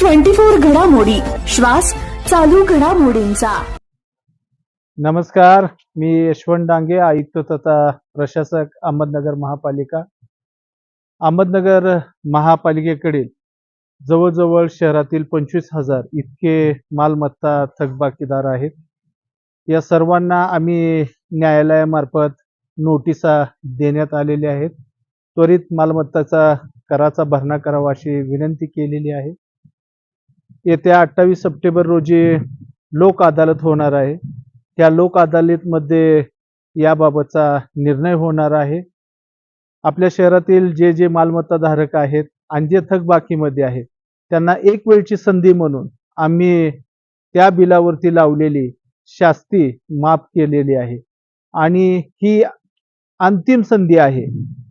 News 24 घडामोडी, श्वास चालू घडामोडींचा। नमस्कार, मी यशवंत डांगे, आयुक्त तथा प्रशासक, अहमदनगर महापालिका। अहमदनगर महापालिकेकडील जवळजवळ शहरातील 25,000 इतके मालमत्ता थकबाकीदार आहेत। या सर्वांना आम्ही न्यायालयामार्फत नोटिसा देण्यात आलेल्या आहेत। त्वरित मालमत्ताचा कराचा भरणा करावा अशी विनंती केलेली आहे। येत्या 28 सप्टेंबर रोजी लोक अदालत होणार आहे। त्या लोक अदालतीमध्ये याबाबतचा निर्णय होणार आहे। आपल्या शहरातील जे मालमत्ता धारक आहेत आणि जे थकबाकीमध्ये आहेत त्यांना एक वेळची संधी म्हणून आम्ही त्या बिलावरती लावलेली शास्ती माफ केलेली आहे आणि ही अंतिम संधी आहे।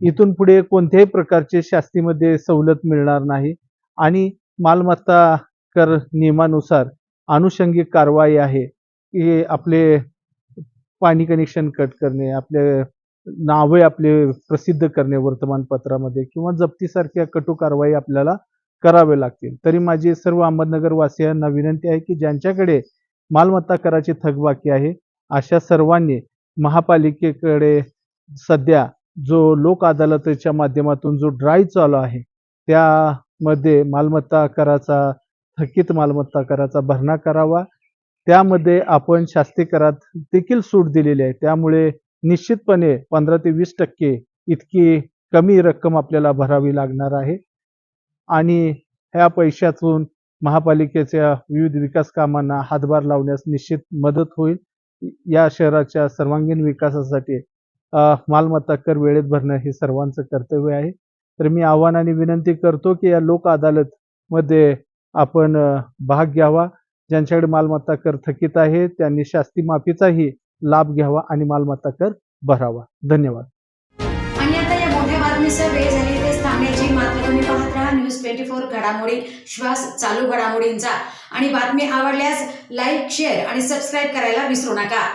इथून पुढे कोणत्याही प्रकारचे शास्तीमध्ये सवलत मिळणार नाही आणि मालमत्ता कर नियमानुसार अनुषंगिक कारवाई आहे की आपले पाणी कनेक्शन कट करणे, आपले नावे आपले प्रसिद्ध करणे वर्तमानपत्रामध्ये किंवा जप्तीसारख्या कटू कारवाई आपल्याला करावे लागतील। तरी माझी सर्व अहमदनगर वासियांना विनंती आहे की ज्यांच्याकडे मालमत्ता कराची थकबाकी आहे अशा सर्वांनी महापालिकेकडे सध्या जो लोक अदालतीच्या माध्यमातून जो ड्राईव्ह चालू आहे त्यामध्ये मालमत्ता कराचा थकीत मालमत्ता कराचा भरणा करावा। त्यामध्ये आपण शास्ती करात देखील सूट दिलेली आहे, त्यामुळे निश्चितपणे 15 ते 20% इतकी कमी रक्कम आपल्याला भरावी लागणार आहे आणि ह्या पैशातून महापालिकेच्या विविध विकास कामांना हातभार लावण्यास निश्चित मदत होईल। या शहराच्या सर्वांगीण विकासासाठी मालमत्ता कर वेळेत भरणं हे सर्वांचं कर्तव्य आहे। तर मी आव्हानाने विनंती करतो की या लोक अदालत मध्ये आपण भाग घ्यावा। ज्यांच्याकडे मालमत्ता कर थकीत आहे त्यांनी शास्ती माफीचाही लाभ घ्यावा आणि मालमत्ता कर भरावा। धन्यवाद। आणि आता या मोठ्या बातमीसह वेळ झाली ते थांबण्याची, मात्र तुम्ही पाहत राहा न्यूज 24 घडामोडी, श्वास चालू घडामोडींचा। आणि बातमी आवडल्यास लाईक, शेअर आणि सबस्क्राईब करायला विसरू नका।